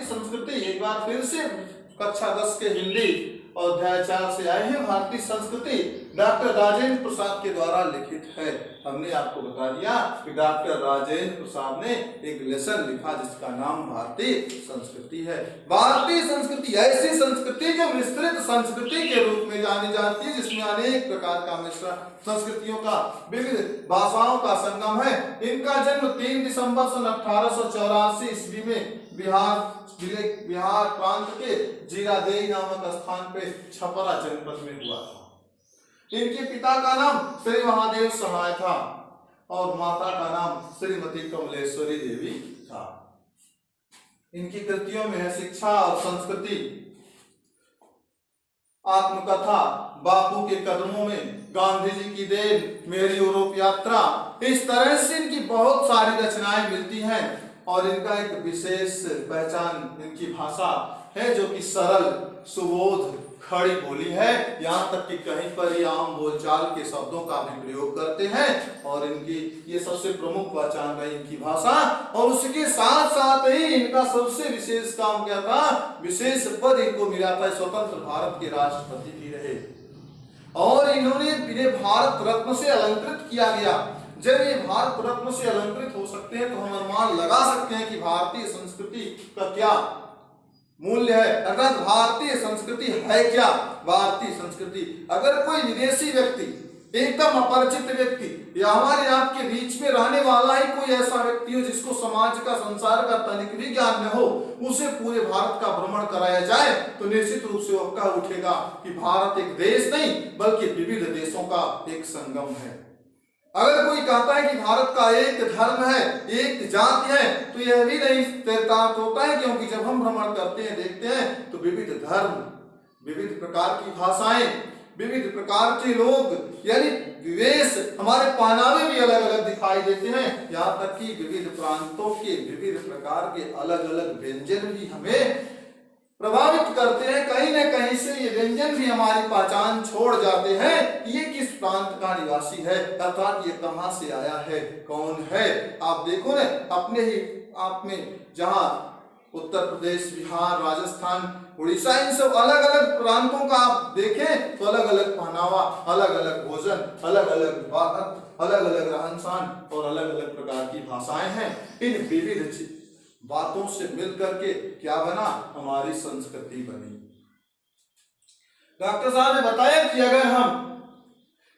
संस्कृति, एक बार फिर से कक्षा 10 के हिंदी और अध्याय 4 से आए हैं। भारतीय संस्कृति डॉक्टर राजेंद्र प्रसाद के द्वारा लिखित है। हमने आपको बता दिया कि डॉक्टर राजेंद्र प्रसाद ने एक लेसन लिखा जिसका नाम भारतीय संस्कृति है। भारतीय संस्कृति ऐसी संस्कृति जो विस्तृत संस्कृति के रूप में जानी जाती है, जिसमें अनेक प्रकार का मिश्रण संस्कृतियों का, विविध भाषाओं का संगम है। इनका जन्म 3 दिसंबर सन 1884 ईस्वी में बिहार प्रांत के जीरादेई नामक स्थान पे छपरा जनपद में हुआ था। इनके पिता का नाम श्री महादेव सहाय था और माता का नाम श्रीमती कमलेश्वरी देवी था। इनकी कृतियों में है शिक्षा और संस्कृति, आत्मकथा, बापू के कदमों में, गांधी जी की देन, मेरी यूरोप यात्रा, इस तरह से इनकी बहुत सारी रचनाएं मिलती हैं। और इनका एक विशेष पहचान इनकी भाषा है जो कि सरल, सुबोध, खड़ी बोली है। यहाँ तक कि कहीं पर ये आम बोलचाल के शब्दों का भी प्रयोग करते हैं और इनकी ये सबसे प्रमुख पहचान रही इनकी भाषा। और उसके साथ साथ ही इनका सबसे विशेष काम क्या था, विशेष पद इनको मिला था, स्वतंत्र भारत के राष्ट्रपति भी रहे और इन्होंने भारत रत्न से अलंकृत किया गया। जब ये भारत रत्न से अलंकृत हो सकते हैं तो हम अनुमान लगा सकते हैं कि भारतीय संस्कृति का क्या मूल्य है, अर्थात भारतीय संस्कृति है क्या। भारतीय संस्कृति, अगर कोई विदेशी व्यक्ति, एकदम अपरिचित व्यक्ति या हमारे आपके बीच में रहने वाला ही कोई ऐसा व्यक्ति हो जिसको समाज का, संसार का तनिक भी ज्ञान न हो, उसे पूरे भारत का भ्रमण कराया जाए तो निश्चित रूप से वो कह उठेगा कि भारत एक देश नहीं बल्कि विविध देशों का एक संगम है। अगर कोई कहता है कि भारत का एक धर्म है, एक जाति है, तो यह भी नहीं चरितार्थ होता है, क्योंकि जब हम भ्रमण करते हैं, देखते हैं तो विविध धर्म, विविध प्रकार की भाषाएं, विविध प्रकार के लोग, यानी विवेश, हमारे पहनावे भी अलग अलग दिखाई देते हैं। यहाँ तक कि विविध प्रांतों के विविध प्रकार के अलग अलग व्यंजन भी हमें प्रभावित करते हैं। कहीं न कहीं से ये व्यंजन भी हमारी पहचान छोड़ जाते हैं, ये किस प्रांत का निवासी है, अर्थात ये कहाँ से आया है, कौन है। आप देखो ना अपने ही आप में, जहाँ उत्तर प्रदेश, बिहार, राजस्थान, उड़ीसा, इन सब अलग अलग प्रांतों का आप देखें तो अलग अलग पहनावा, अलग अलग भोजन, अलग अलग बात, अलग अलग रहन सहन और अलग अलग प्रकार की भाषाएं हैं। इन विविध बातों से मिल करके क्या बना, हमारी संस्कृति बनी। डॉक्टर साहब ने बताया कि अगर हम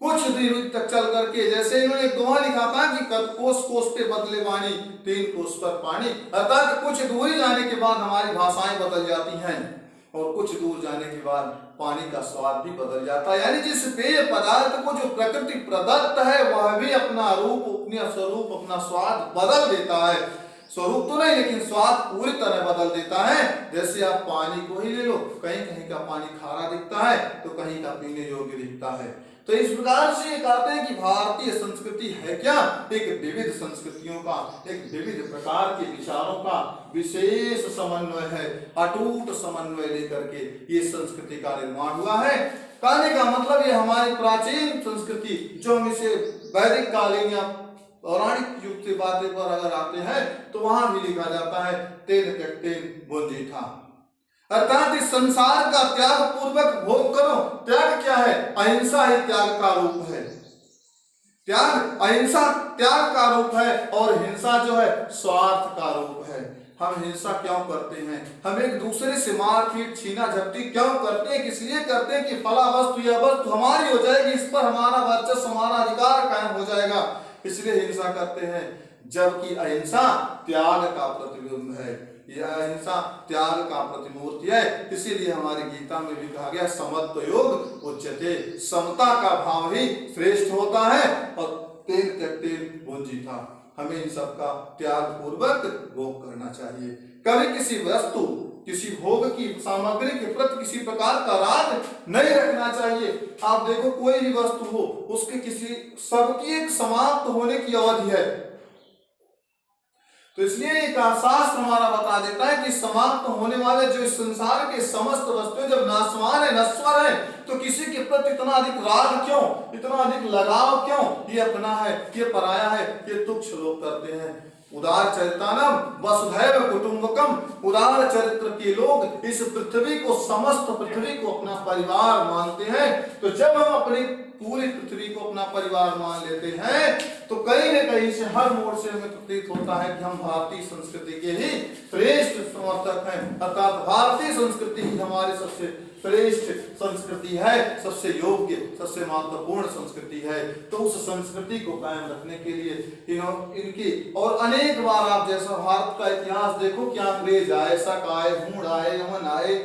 कुछ दूरी तक चल करके, जैसे इन्होंने एक दोहा लिखा था कि कोस कोस पे बदले वाणी, 3 कोस पर पानी, अर्थात कुछ दूरी जाने के बाद हमारी भाषाएं बदल जाती हैं और कुछ दूर जाने के बाद पानी का स्वाद भी बदल जाता है। यानी जिस पेय पदार्थ को जो प्रकृति प्रदत्त है वह भी अपना रूप, अपना स्वरूप, अपना स्वाद बदल देता है। स्वरूप तो नहीं लेकिन स्वाद पूरी तरह बदल देता है। जैसे आप पानी को ही ले लो, कहीं कहीं का पानी खारा दिखता है तो कहीं का पीने योग्य दिखता है। तो इस प्रकार से ये कहते हैं कि भारतीय संस्कृति है क्या, एक विविध संस्कृतियों का, एक विविध प्रकार के विचारों का विशेष समन्वय है, अटूट समन्वय लेकर के ये संस्कृति का निर्माण हुआ है। कहने का मतलब ये हमारी प्राचीन संस्कृति, जो हम इसे वैदिक कालीन या पौराणिक युग की बातें पर अगर आते हैं तो वहां भी लिखा जाता है तेन त्यक्तेन भुंजीथा, अर्थात इस संसार का त्याग पूर्वक भोग करो। त्याग क्या है, अहिंसा ही त्याग का रूप है। त्याग, अहिंसा त्याग का रूप है और हिंसा जो है स्वार्थ का रूप है। हम हिंसा क्यों करते हैं, हम एक दूसरे से मारपीट, छीना झपटी क्यों करते हैं, किस लिए करते हैं कि फला वस्तु या वस्तु हमारी हो जाएगी, इस पर हमारा वर्चस्व, हमारा अधिकार कायम हो जाएगा, इसलिए हिंसा करते हैं। जबकि अहिंसा त्याग का प्रतिबिंब है, यह अहिंसा त्याग का प्रतिमूर्ति है। इसीलिए हमारी गीता में भी कहा गया समत्व योग उच्यते, समता का भाव ही श्रेष्ठ होता है और तेन त्यक्तेन भुंजीथा, हमें इन सब का त्याग पूर्वक भोग करना चाहिए। कभी किसी वस्तु, किसी भोग की सामग्री के प्रति किसी प्रकार का राग नहीं रखना चाहिए। आप देखो कोई भी वस्तु हो, उसके किसी सबकी एक समाप्त होने की अवधि है, तो इसलिए एक शास्त्र हमारा बता देता है कि समाप्त होने वाले जो इस संसार के समस्त वस्तुएं जब नाशवान है, नश्वर है, तो किसी के प्रति इतना अधिक राग क्यों, इतना अधिक लगाव क्यों, ये अपना है, ये पराया है, ये तुच्छ लोग करते हैं। उदार चरितानम वसुधैव कुटुंबकम। उदार चरित्र के लोग इस पृथ्वी को, समस्त पृथ्वी को अपना परिवार मानते हैं। तो जब हम अपनी पूरी पृथ्वी को अपना परिवार मान लेते हैं तो कहीं न कहीं से, हर मोड़ से हमें प्रतीत होता है कि हम भारतीय संस्कृति के ही श्रेष्ठ समर्थक हैं। अर्थात भारतीय संस्कृति ही हमारी सबसे श्रेष्ठ संस्कृति है, सबसे योग्य, सबसे महत्वपूर्ण संस्कृति है। तो उस संस्कृति को कायम रखने के लिए इनकी, और अनेक बार आप जैसा भारत का इतिहास देखो कि अंग्रेज आए, शक आए, हूण आए, यमन आए,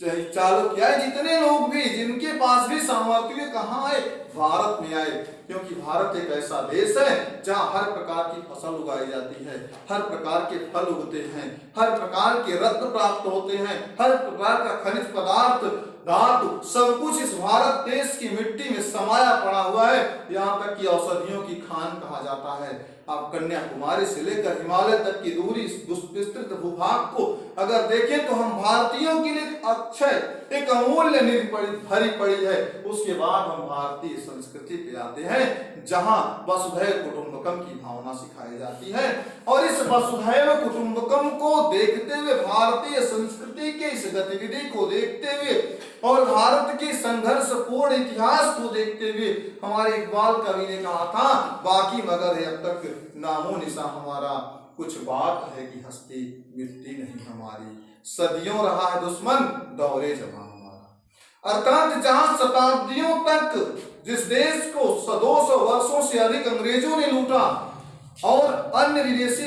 चालुक्य आए, जितने लोग भी जिनके पास भी सामर्थ्य कहाँ आए, भारत में आए। क्योंकि भारत एक ऐसा देश है जहाँ हर प्रकार की फसल उगाई जाती है, हर प्रकार के फल उगते हैं, हर प्रकार के रत्न प्राप्त होते हैं, हर प्रकार का खनिज पदार्थ, धातु, सब कुछ इस भारत देश की मिट्टी में समाया पड़ा हुआ है। यहाँ तक कि औषधियों की खान कहा जाता है। आप कन्याकुमारी से लेकर हिमालय तक की दूरी, इस विस्तृत भूभाग को अगर देखें तो हम भारतीयों के लिए अक्षय, एक अमूल्य निधि भरी पड़ी है। उसके बाद हम भारतीय संस्कृति पे आते हैं जहां वसुधैव कुटुंबकम की भावना सिखाई जाती है। और इस वसुधैव कुटुंबकम को देखते हुए, भारतीय संस्कृति के इस गतिविधि को देखते हुए और भारत के संघर्षपूर्ण इतिहास को देखते हुए हमारे इकबाल कवि ने कहा था, बाकी मगर है अब तक नामो निशा हमारा, कुछ बात है कि हस्ती मिटती नहीं हमारी, सदियों रहा है दुश्मन दौरे जमा हमारा। अर्थात जहां शताब्दियों तक जिस देश को 200 वर्षों से अधिक अंग्रेजों ने लूटा और अन्य विदेशी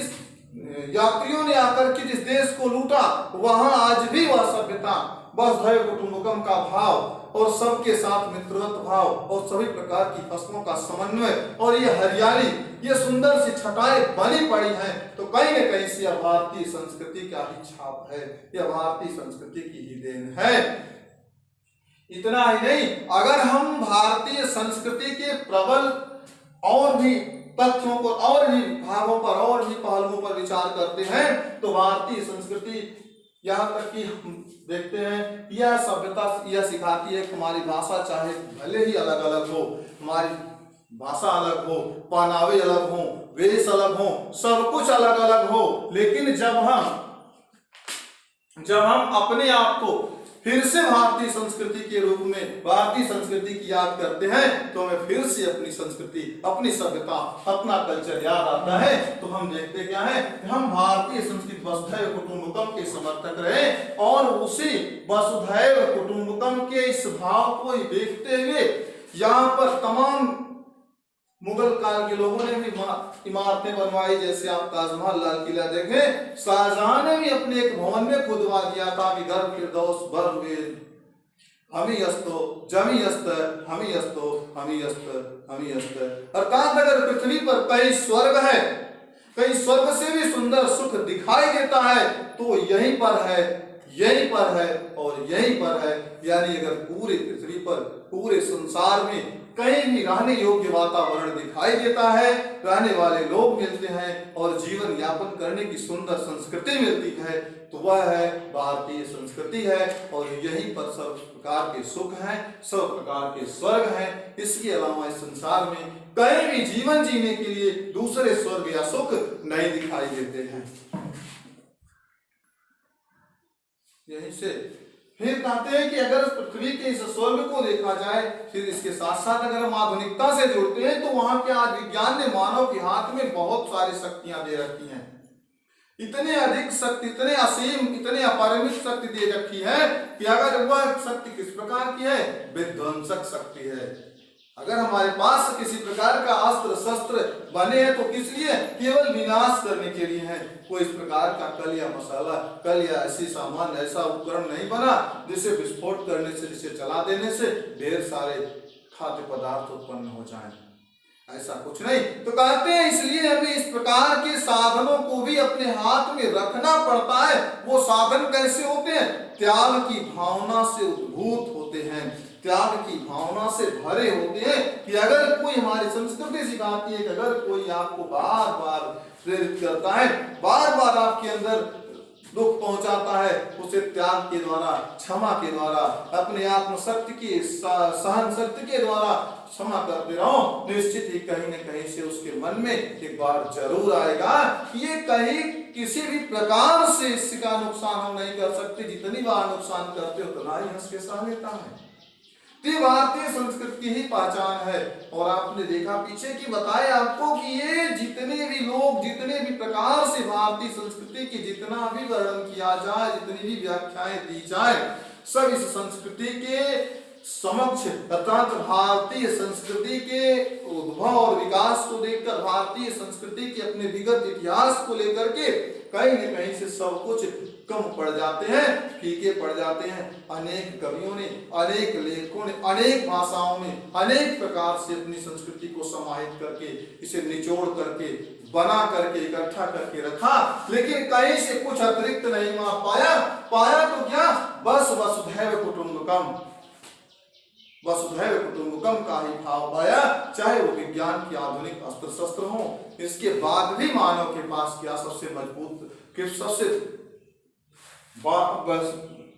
यात्रियों ने आकर के जिस देश को लूटा, वहां आज भी वह सभ्यता, वसुधैव कुटुंबकम का भाव और सबके साथ मित्रवत भाव और सभी प्रकार की फसलों का समन्वय और ये हरियाली, ये सुंदर सी छटाएं बनी पड़ी हैं। तो कहीं न कहीं से यह भारतीय संस्कृति का ही छाप है, यह भारतीय संस्कृति की ही देन है। इतना ही नहीं, अगर हम भारतीय संस्कृति के प्रबल और भी तथ्यों पर, और भी भागों पर, और भी पहलुओं पर विचार करते हैं तो भारतीय संस्कृति यहाँ तक कि हम देखते हैं, यह सभ्यता यह सिखाती है कि हमारी भाषा चाहे भले ही अलग अलग हो, हमारी भाषा अलग हो, पहनावे अलग हो, वेश अलग हो, सब कुछ अलग अलग हो, लेकिन जब हम अपने आप को फिर से भारतीय संस्कृति के रूप में, भारतीय संस्कृति की याद करते हैं तो हमें फिर से अपनी संस्कृति, अपनी सभ्यता, अपना कल्चर याद आता है। तो हम देखते क्या है, हम भारतीय संस्कृति वसुधैव कुटुंबकम के समर्थक रहे और उसी वसुधैव कुटुंबकम के इस भाव को देखते हुए यहाँ पर तमाम मुगल काल के लोगों ने भी इमारतें बनवाई। जैसे आप ताजमहल, लाल किला देखें, शाहजहां ने भी अपने एक भवन में खुदवा दिया था कि घर फिरदौस बरवे हमी यस्तो जमी यस्त हमी यस्तो हमी यस्त हमी यस्त। अर्थात अगर पृथ्वी पर कई स्वर्ग है, कई स्वर्ग से भी सुंदर सुख दिखाई देता है तो यहीं पर है, यहीं पर है और यहीं पर है। यानी अगर पूरी पृथ्वी पर, पूरे संसार में कहीं भी रहने योग्य वातावरण दिखाई देता है, रहने वाले लोग मिलते हैं और जीवन यापन करने की सुंदर संस्कृति मिलती है, तो वह है भारतीय संस्कृति है। और यहीं पर सब प्रकार के सुख हैं, सब प्रकार के स्वर्ग हैं। इसके अलावा इस संसार में कहीं भी जीवन जीने के लिए दूसरे स्वर्ग या सुख नहीं दिखाई देते हैं। यहीं से फिर कहते हैं कि अगर पृथ्वी के इस स्वर्ग को देखा जाए, फिर इसके साथ साथ अगर हम आधुनिकता से जुड़ते हैं तो वहां के आज विज्ञान ने मानव के हाथ में बहुत सारी शक्तियां दे रखी हैं। इतने अधिक शक्ति, इतने असीम, इतने अपरिमित शक्ति दे रखी है कि अगर वह शक्ति किस प्रकार की है, विध्वंसक शक्ति है। अगर हमारे पास किसी प्रकार का अस्त्र शस्त्र बने हैं तो किस लिए, केवल विनाश करने के लिए है। कोई इस प्रकार का कल या मसाला, कल या ऐसी सामान, ऐसा उपकरण नहीं बना जिसे विस्फोट करने से, जिसे चला देने से ढेर सारे खाद्य पदार्थ उत्पन्न हो जाएं। ऐसा कुछ नहीं। तो कहते हैं इसलिए हमें इस प्रकार के साधनों को भी अपने हाथ में रखना पड़ता है। वो साधन कैसे होते हैं, त्याग की भावना से उद्भूत होते हैं, त्याग की भावना से भरे होते हैं। कि अगर कोई, हमारी संस्कृति सिखाती है कि अगर कोई आपको बार बार प्रेरित करता है, बार बार आपके अंदर दुख पहुंचाता है उसे त्याग के द्वारा, क्षमा के द्वारा, अपने आत्मशक्ति की सहन शक्ति के द्वारा क्षमा करते रहो। निश्चित ही कहीं न कहीं से उसके मन में एक बार जरूर आएगा ये कहीं किसी भी प्रकार से इसका नुकसान हम नहीं कर सकते, जितनी बार नुकसान करते हो उतना ही हंस के सह लेता है। ये भारतीय संस्कृति की ही पहचान है। और आपने देखा पीछे की बताए आपको कि ये जितने भी लोग, जितने भी प्रकार से भारतीय संस्कृति की जितना भी वर्णन किया जाए, जितनी भी व्याख्याएं दी जाए, सब इस संस्कृति के समक्ष अर्थात भारतीय संस्कृति के उद्भव और विकास को देखकर, भारतीय संस्कृति के अपने विगत इतिहास को लेकर के कहीं न कहीं से सब कुछ कम पड़ जाते हैं, फीके पड़ जाते हैं। अनेक कवियों ने, अनेक लेखकों ने, अनेक भाषाओं में अनेक प्रकार से अपनी संस्कृति को समाहित करके, इसे निचोड़ करके, बना करके, इकट्ठा करके रखा, लेकिन कहीं से कुछ अतिरिक्त नहीं पाया तो क्या, बस वसुधैव कुटुंबकम, वसुधैव कुटुंबकम का ही भाव पाया। चाहे वो विज्ञान की आधुनिक अस्त्र शस्त्र हो, इसके बाद भी मानव के पास क्या सबसे मजबूत, कि सबसे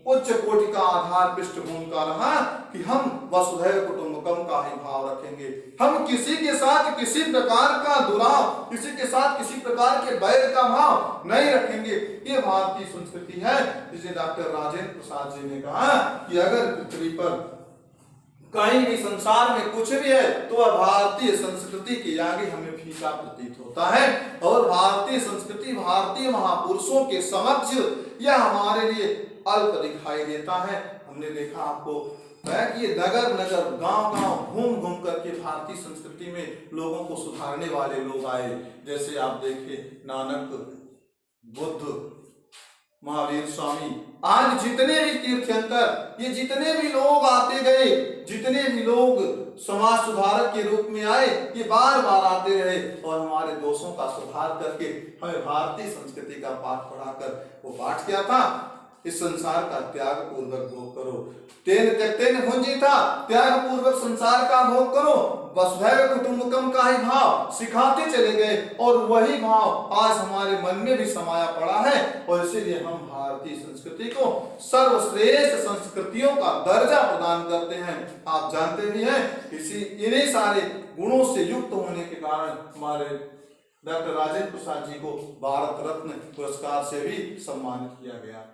उच्च कोटि का आधार पृष्ठभूमि का रहा कि हम वसुधैव कुटुंबकम का ही भाव रखेंगे। हम किसी के साथ किसी प्रकार का दुराव, किसी के साथ किसी प्रकार के बैर का भाव नहीं रखेंगे। ये भारतीय संस्कृति है। जिसे डॉक्टर राजेंद्र प्रसाद जी ने कहा कि अगर पृथ्वी पर कहीं भी संसार में कुछ भी है तो वह भारतीय संस्कृति के आगे हमें फीका प्रतीत होता है। और भारतीय संस्कृति भारतीय महापुरुषों के समक्ष यह हमारे लिए अल्प दिखाई देता है। हमने देखा आपको कि ये नगर नगर, गांव गांव घूम घूम करके भारतीय संस्कृति में लोगों को सुधारने वाले लोग आए। जैसे आप देखिए नानक, बुद्ध, महावीर स्वामी, आज जितने भी तीर्थंकर, ये जितने भी लोग आते गए, जितने भी लोग समाज सुधारक के रूप में आए, ये बार बार आते रहे और हमारे दोषों का सुधार करके हमें भारतीय संस्कृति का पाठ पढ़ाकर, वो पाठ क्या था, इस संसार का त्याग पूर्वक भोग करो। तेन त्यक्तेन भुंजीता, त्याग पूर्वक संसार का भोग करो। वसुधैव कुटुंबकम का ही भाव सिखाते चले गए और वही भाव आज हमारे मन में भी समाया पड़ा है। और इसीलिए हम भारतीय संस्कृति को सर्वश्रेष्ठ संस्कृतियों का दर्जा प्रदान करते हैं। आप जानते भी हैं, इसी इन्हीं सारे गुणों से युक्त होने के कारण हमारे डॉक्टर राजेंद्र प्रसाद जी को भारत रत्न पुरस्कार से भी सम्मानित किया गया।